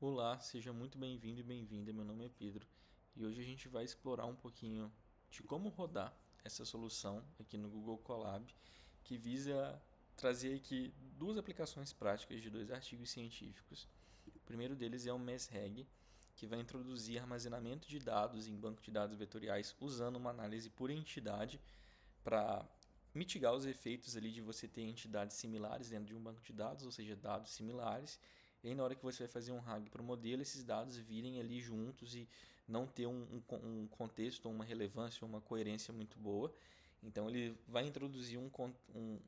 Olá, seja muito bem-vindo e bem-vinda. Meu nome é Pedro e hoje a gente vai explorar um pouquinho de como rodar essa solução aqui no Google Colab, que visa trazer aqui duas aplicações práticas de dois artigos científicos. O primeiro deles é o MESREG, que vai introduzir armazenamento de dados em banco de dados vetoriais usando uma análise por entidade para mitigar os efeitos ali de você ter entidades similares dentro de um banco de dados, ou seja, dados similares. E aí, na hora que você vai fazer um RAG para o modelo, esses dados virem ali juntos e não ter um contexto, uma relevância, uma coerência muito boa. Então, ele vai introduzir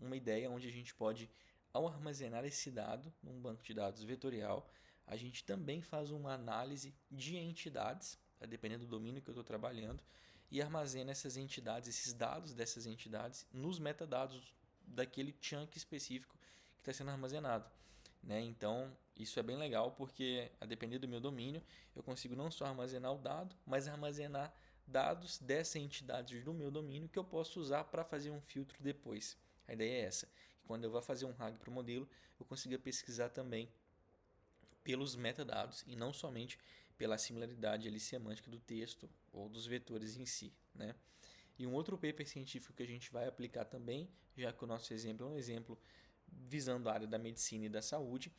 uma ideia onde a gente pode, ao armazenar esse dado num banco de dados vetorial, a gente também faz uma análise de entidades, dependendo do domínio que eu estou trabalhando, e armazena essas entidades, esses dados dessas entidades, nos metadados daquele chunk específico que está sendo armazenado. Né? Então, isso é bem legal porque, a depender do meu domínio, eu consigo não só armazenar o dado, mas armazenar dados dessa entidade do meu domínio que eu posso usar para fazer um filtro depois. A ideia é essa, que quando eu vou fazer um RAG para o modelo, eu consiga pesquisar também pelos metadados e não somente pela similaridade ali semântica do texto ou dos vetores em si, né? E um outro paper científico que a gente vai aplicar também, já que o nosso exemplo é um exemplo visando a área da medicina e da saúde,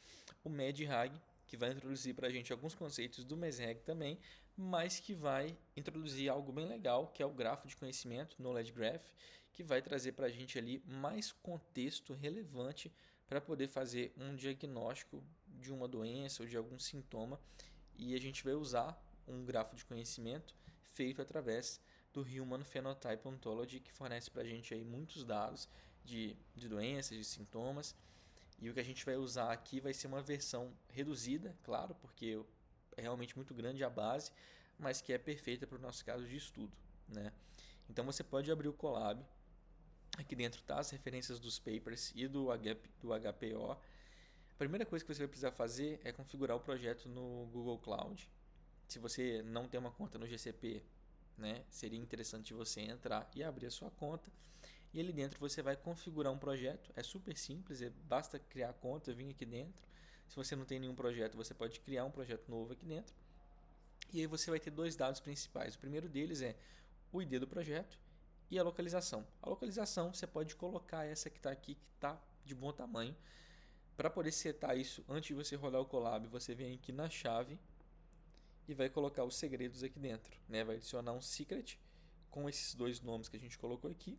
o MEDRAG, que vai introduzir para a gente alguns conceitos do MESREG também, mas que vai introduzir algo bem legal, que é o grafo de conhecimento, Knowledge Graph, que vai trazer para a gente ali mais contexto relevante para poder fazer um diagnóstico de uma doença ou de algum sintoma, e a gente vai usar um grafo de conhecimento feito através do Human Phenotype Ontology, que fornece para a gente aí muitos dados de doenças, de sintomas. E o que a gente vai usar aqui vai ser uma versão reduzida, claro, porque é realmente muito grande a base, mas que é perfeita para o nosso caso de estudo. Né? Então você pode abrir o Colab, aqui dentro tá as referências dos papers e do HPO. A primeira coisa que você vai precisar fazer é configurar o projeto no Google Cloud. Se você não tem uma conta no GCP, né, seria interessante você entrar e abrir a sua conta. E ali dentro você vai configurar um projeto. É super simples, basta criar a conta, vir aqui dentro. Se você não tem nenhum projeto, você pode criar um projeto novo aqui dentro. E aí você vai ter dois dados principais. O primeiro deles é o ID do projeto e a localização. A localização você pode colocar essa que está aqui, que está de bom tamanho. Para poder setar isso antes de você rodar o Colab, você vem aqui na chave e vai colocar os segredos aqui dentro. Né? Vai adicionar um secret com esses dois nomes que a gente colocou aqui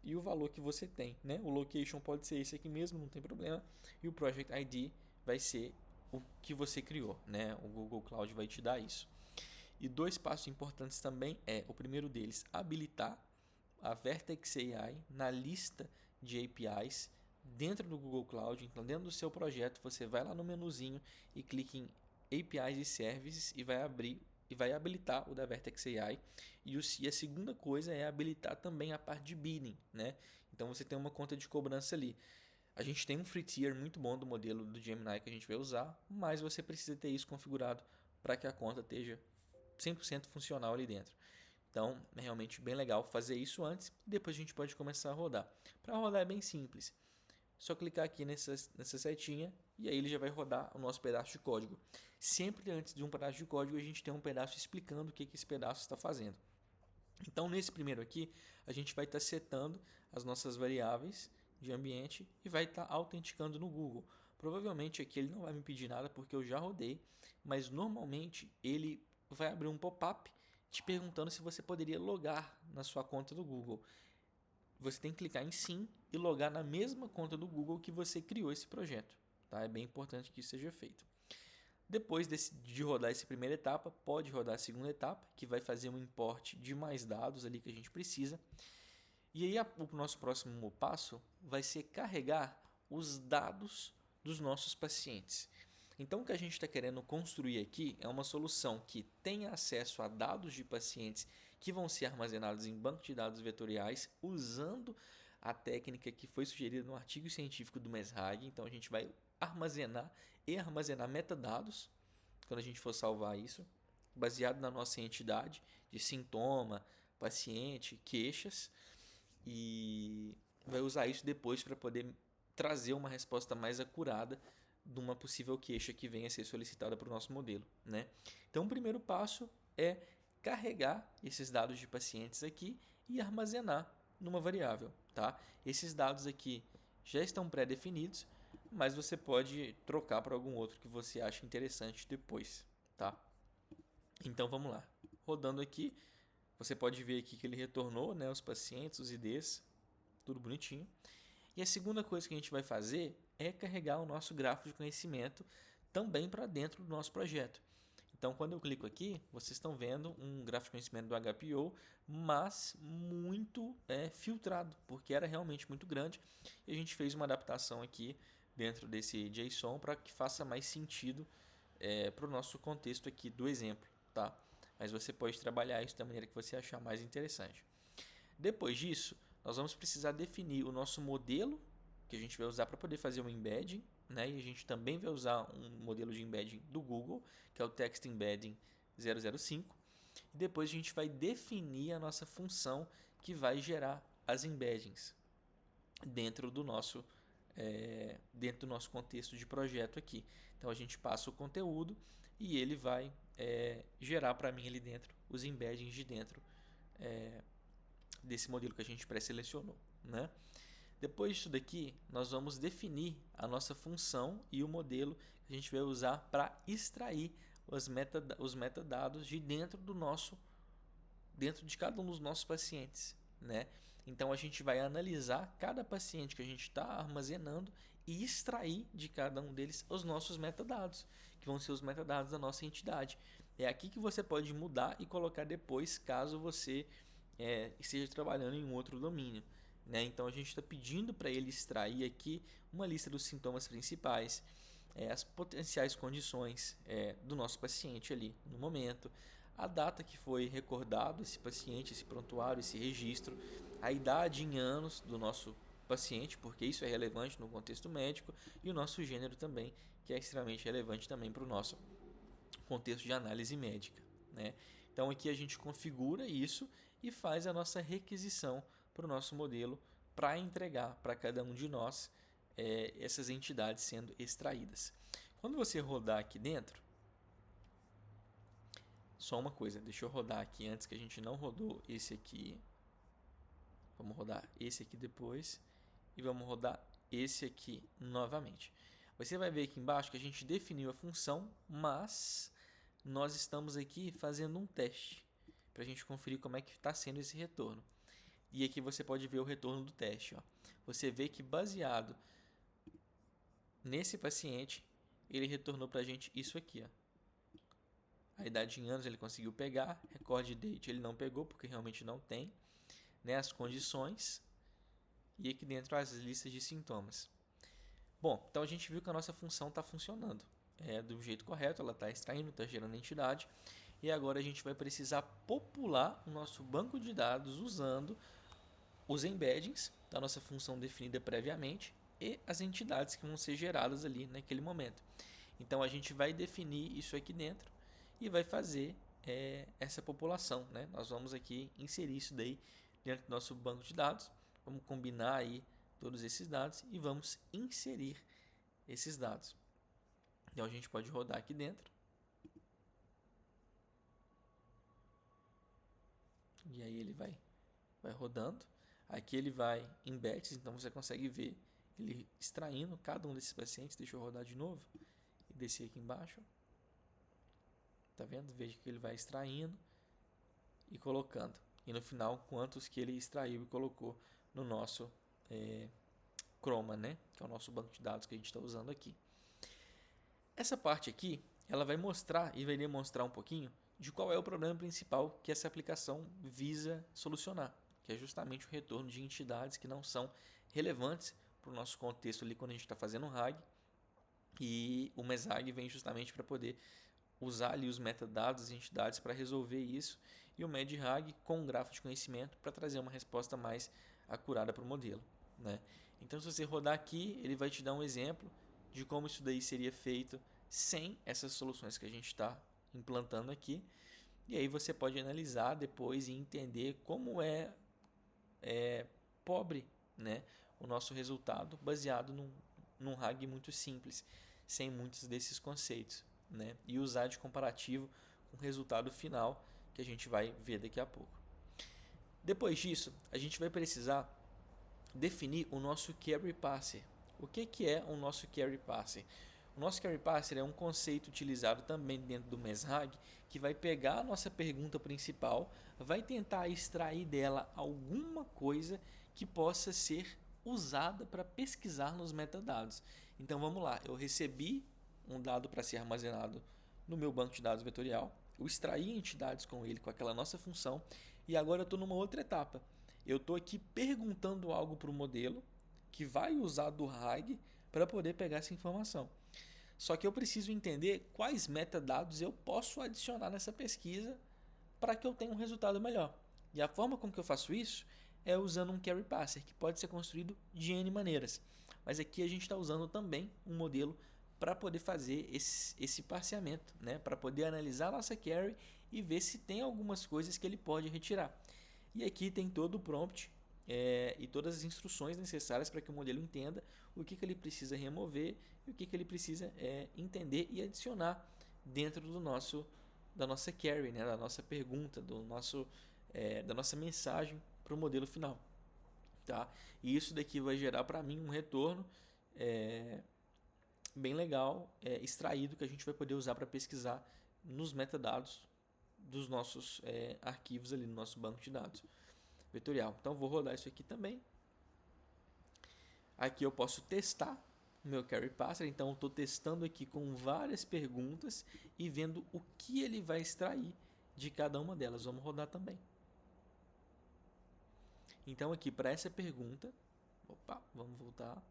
e o valor que você tem. Né? O location pode ser esse aqui mesmo, não tem problema. E o project ID vai ser o que você criou. Né? O Google Cloud vai te dar isso. E dois passos importantes também é, o primeiro deles, habilitar a Vertex AI na lista de APIs dentro do Google Cloud. Então, dentro do seu projeto, você vai lá no menuzinho e clica em APIs e Services e vai abrir e vai habilitar o da Vertex AI. E a segunda coisa é habilitar também a parte de bidding, né? Então você tem uma conta de cobrança ali. A gente tem um free tier muito bom do modelo do Gemini que a gente vai usar, mas você precisa ter isso configurado para que a conta esteja 100% funcional ali dentro. Então, é realmente bem legal fazer isso antes e depois a gente pode começar a rodar. Para rodar é bem simples. Só clicar aqui nessa setinha e aí ele já vai rodar o nosso pedaço de código. Sempre antes de um pedaço de código, a gente tem um pedaço explicando o que esse pedaço está fazendo. Então, nesse primeiro aqui, a gente vai estar setando as nossas variáveis de ambiente e vai estar autenticando no Google. Provavelmente aqui ele não vai me pedir nada porque eu já rodei, mas normalmente ele vai abrir um pop-up te perguntando se você poderia logar na sua conta do Google. Você tem que clicar em sim e logar na mesma conta do Google que você criou esse projeto. Tá? É bem importante que isso seja feito. Depois de rodar essa primeira etapa, pode rodar a segunda etapa, que vai fazer um import de mais dados ali que a gente precisa. E aí o nosso próximo passo vai ser carregar os dados dos nossos pacientes. Então o que a gente está querendo construir aqui é uma solução que tenha acesso a dados de pacientes que vão ser armazenados em banco de dados vetoriais usando a técnica que foi sugerida no artigo científico do MESRAG. Então a gente vai armazenar metadados quando a gente for salvar isso, baseado na nossa entidade de sintoma, paciente, queixas, e vai usar isso depois para poder trazer uma resposta mais acurada de uma possível queixa que venha a ser solicitada para o nosso modelo, né? Então, o primeiro passo é carregar esses dados de pacientes aqui e armazenar numa variável, tá? Esses dados aqui já estão pré-definidos, mas você pode trocar para algum outro que você acha interessante depois, tá? Então vamos lá. Rodando aqui, você pode ver aqui que ele retornou, né, os pacientes, os IDs, tudo bonitinho. E a segunda coisa que a gente vai fazer é carregar o nosso grafo de conhecimento também para dentro do nosso projeto. Então, quando eu clico aqui, vocês estão vendo um gráfico de conhecimento do HPO, mas muito filtrado, porque era realmente muito grande. E a gente fez uma adaptação aqui dentro desse JSON para que faça mais sentido para o nosso contexto aqui do exemplo, tá? Mas você pode trabalhar isso da maneira que você achar mais interessante. Depois disso, nós vamos precisar definir o nosso modelo que a gente vai usar para poder fazer um embedding, né? E a gente também vai usar um modelo de embedding do Google, que é o Text Embedding 005. E depois a gente vai definir a nossa função que vai gerar as embeddings dentro do nosso contexto de projeto aqui. Então a gente passa o conteúdo e ele vai gerar para mim ali dentro os embeddings de dentro desse modelo que a gente pré-selecionou, né? Depois disso daqui, nós vamos definir a nossa função e o modelo que a gente vai usar para extrair os metadados de dentro de cada um dos nossos pacientes, né? Então a gente vai analisar cada paciente que a gente está armazenando e extrair de cada um deles os nossos metadados, que vão ser os metadados da nossa entidade. É aqui que você pode mudar e colocar depois, caso você esteja trabalhando em um outro domínio, né? Então a gente está pedindo para ele extrair aqui uma lista dos sintomas principais, as potenciais condições do nosso paciente ali no momento, a data que foi recordado esse paciente, esse prontuário, esse registro, a idade em anos do nosso paciente, porque isso é relevante no contexto médico, e o nosso gênero também, que é extremamente relevante também para o nosso contexto de análise médica, né? Então aqui a gente configura isso e faz a nossa requisição para o nosso modelo para entregar para cada um de nós essas entidades sendo extraídas. Quando você rodar aqui dentro, só uma coisa, deixa eu rodar aqui antes, que a gente não rodou esse aqui. Vamos rodar esse aqui depois e vamos rodar esse aqui novamente. Você vai ver aqui embaixo que a gente definiu a função, mas nós estamos aqui fazendo um teste para a gente conferir como é que está sendo esse retorno. E aqui você pode ver o retorno do teste. Ó. Você vê que baseado nesse paciente, ele retornou para a gente isso aqui. Ó. A idade em anos ele conseguiu pegar, record date ele não pegou porque realmente não tem, né, as condições e aqui dentro as listas de sintomas. Bom, então a gente viu que a nossa função está funcionando do jeito correto, ela está extraindo, está gerando entidade e agora a gente vai precisar popular o nosso banco de dados usando os embeddings da nossa função definida previamente e as entidades que vão ser geradas ali naquele momento. Então a gente vai definir isso aqui dentro e vai fazer essa população, né? Nós vamos aqui inserir isso daí dentro do nosso banco de dados, vamos combinar aí todos esses dados e vamos inserir esses dados. Então a gente pode rodar aqui dentro. E aí ele vai rodando. Aqui ele vai em batches, então você consegue ver ele extraindo cada um desses pacientes. Deixa eu rodar de novo e descer aqui embaixo. Tá vendo? Veja que ele vai extraindo e colocando. E no final, quantos que ele extraiu e colocou no nosso Chroma, né? Que é o nosso banco de dados que a gente está usando aqui. Essa parte aqui, ela vai mostrar e vai demonstrar um pouquinho de qual é o problema principal que essa aplicação visa solucionar, que é justamente o retorno de entidades que não são relevantes para o nosso contexto ali quando a gente está fazendo um RAG, e o MESAG vem justamente para poder usar ali os metadados das entidades para resolver isso, e o MEDRAG com um grafo de conhecimento para trazer uma resposta mais acurada para o modelo, né? Então, se você rodar aqui, ele vai te dar um exemplo de como isso daí seria feito sem essas soluções que a gente está implantando aqui. E aí você pode analisar depois e entender como é pobre, né, o nosso resultado baseado num RAG muito simples, sem muitos desses conceitos, né? E usar de comparativo com o resultado final que a gente vai ver daqui a pouco. Depois disso, a gente vai precisar definir o nosso Query Parser. O que é o nosso Query Parser? O nosso Query Parser é um conceito utilizado também dentro do Mesrag que vai pegar a nossa pergunta principal, vai tentar extrair dela alguma coisa que possa ser usada para pesquisar nos metadados. Então vamos lá, eu recebi um dado para ser armazenado no meu banco de dados vetorial, eu extraí entidades com ele, com aquela nossa função, e agora eu estou numa outra etapa. Eu estou aqui perguntando algo para o modelo que vai usar do RAG para poder pegar essa informação. Só que eu preciso entender quais metadados eu posso adicionar nessa pesquisa para que eu tenha um resultado melhor. E a forma como que eu faço isso é usando um Query Parser, que pode ser construído de N maneiras. Mas aqui a gente está usando também um modelo para poder fazer esse parseamento, né? Para poder analisar a nossa query e ver se tem algumas coisas que ele pode retirar. E aqui tem todo o prompt e todas as instruções necessárias para que o modelo entenda o que ele precisa remover e o que ele precisa entender e adicionar dentro da nossa query, né? Da nossa pergunta, da nossa mensagem para o modelo final. Tá? E isso daqui vai gerar para mim um retorno bem legal, extraído, que a gente vai poder usar para pesquisar nos metadados dos nossos arquivos ali no nosso banco de dados vetorial. Então vou rodar isso aqui também. Aqui eu posso testar o meu Query Parser, então eu estou testando aqui com várias perguntas e vendo o que ele vai extrair de cada uma delas. Vamos rodar também. Então aqui para essa pergunta, vamos voltar,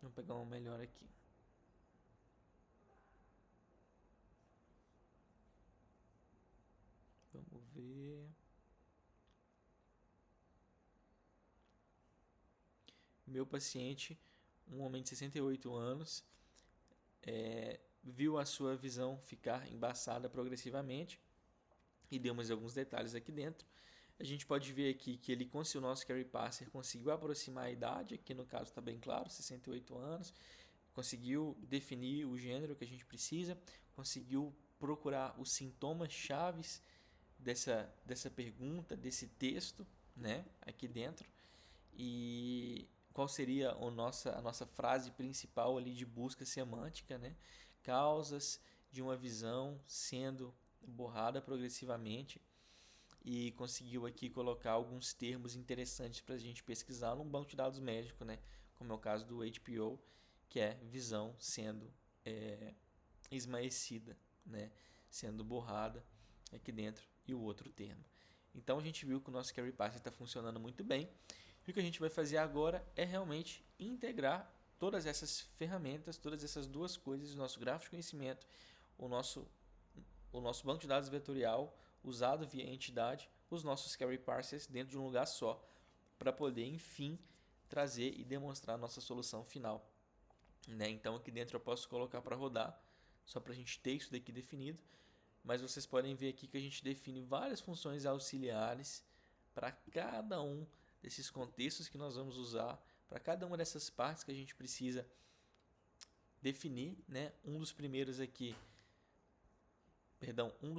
vamos pegar uma melhor aqui. Vamos ver. Meu paciente, um homem de 68 anos, viu a sua visão ficar embaçada progressivamente e demos alguns detalhes aqui dentro. A gente pode ver aqui que ele, com o nosso Query Parser, conseguiu aproximar a idade, aqui no caso está bem claro, 68 anos, conseguiu definir o gênero que a gente precisa, conseguiu procurar os sintomas chaves dessa pergunta, desse texto, né, aqui dentro, e qual seria a nossa frase principal ali de busca semântica, né? Causas de uma visão sendo borrada progressivamente, e conseguiu aqui colocar alguns termos interessantes para a gente pesquisar num banco de dados médico, né? Como é o caso do HPO, que é visão sendo esmaecida, né? Sendo borrada aqui dentro, e o outro termo. Então a gente viu que o nosso Query Parser está funcionando muito bem. E o que a gente vai fazer agora é realmente integrar todas essas ferramentas, todas essas duas coisas, o nosso gráfico de conhecimento, o nosso banco de dados vetorial usado via entidade, os nossos Query Parsers dentro de um lugar só, para poder, enfim, trazer e demonstrar a nossa solução final. Né? Então aqui dentro eu posso colocar para rodar, só para a gente ter isso daqui definido, mas vocês podem ver aqui que a gente define várias funções auxiliares para cada um desses contextos que nós vamos usar, para cada uma dessas partes que a gente precisa definir, né? Um dos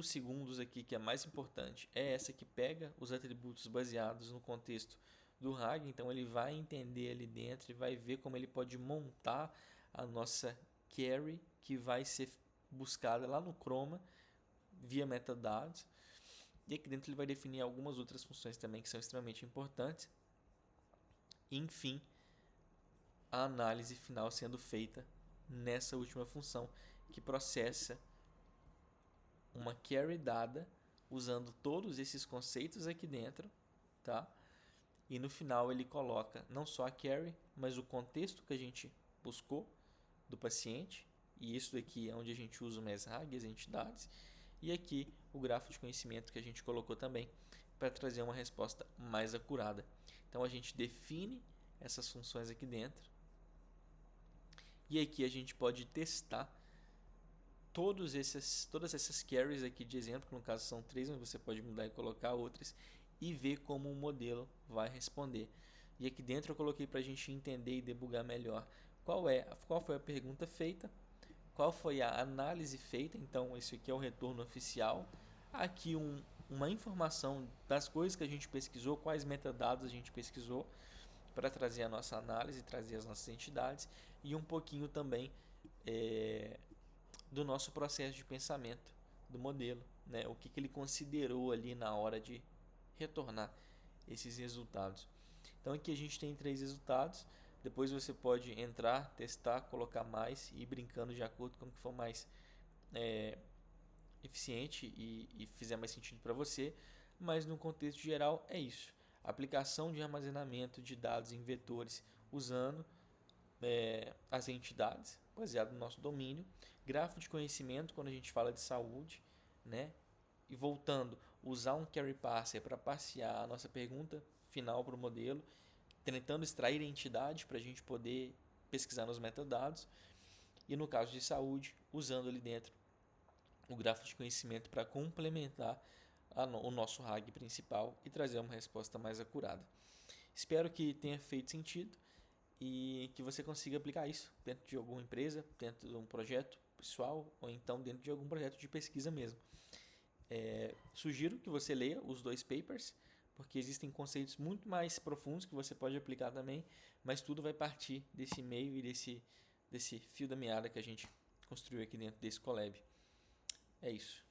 segundos aqui que é mais importante é essa que pega os atributos baseados no contexto do RAG, então ele vai entender ali dentro e vai ver como ele pode montar a nossa query que vai ser buscada lá no Chroma via metadados. E aqui dentro ele vai definir algumas outras funções também que são extremamente importantes. E, enfim, a análise final sendo feita nessa última função, que processa uma query dada usando todos esses conceitos aqui dentro, tá? E no final ele coloca não só a query, mas o contexto que a gente buscou do paciente, e isso daqui é onde a gente usa o Mesrag, as entidades, e aqui o gráfico de conhecimento que a gente colocou também para trazer uma resposta mais acurada. Então a gente define essas funções aqui dentro, e aqui a gente pode testar todas essas queries aqui de exemplo, que no caso são 3, mas você pode mudar e colocar outras, e ver como o modelo vai responder. E aqui dentro eu coloquei para a gente entender e debugar melhor qual foi a pergunta feita, qual foi a análise feita, então isso aqui é o retorno oficial, aqui uma informação das coisas que a gente pesquisou, quais metadados a gente pesquisou para trazer a nossa análise, trazer as nossas entidades e um pouquinho também do nosso processo de pensamento do modelo, né? O que ele considerou ali na hora de retornar esses resultados. Então aqui a gente tem 3 resultados. Depois você pode entrar, testar, colocar mais e ir brincando de acordo com o que for mais eficiente e fizer mais sentido para você. Mas no contexto geral é isso. Aplicação de armazenamento de dados em vetores usando as entidades, baseado no nosso domínio. Grafo de conhecimento quando a gente fala de saúde, né? E voltando, usar um query parser para passear a nossa pergunta final para o modelo, tentando extrair a entidade para a gente poder pesquisar nos metadados. E no caso de saúde, usando ali dentro o grafo de conhecimento para complementar o nosso RAG principal e trazer uma resposta mais acurada. Espero que tenha feito sentido e que você consiga aplicar isso dentro de alguma empresa, dentro de um projeto pessoal ou então dentro de algum projeto de pesquisa mesmo. Sugiro que você leia os 2 papers, porque existem conceitos muito mais profundos que você pode aplicar também, mas tudo vai partir desse meio e desse fio da meada que a gente construiu aqui dentro desse Colab. É isso.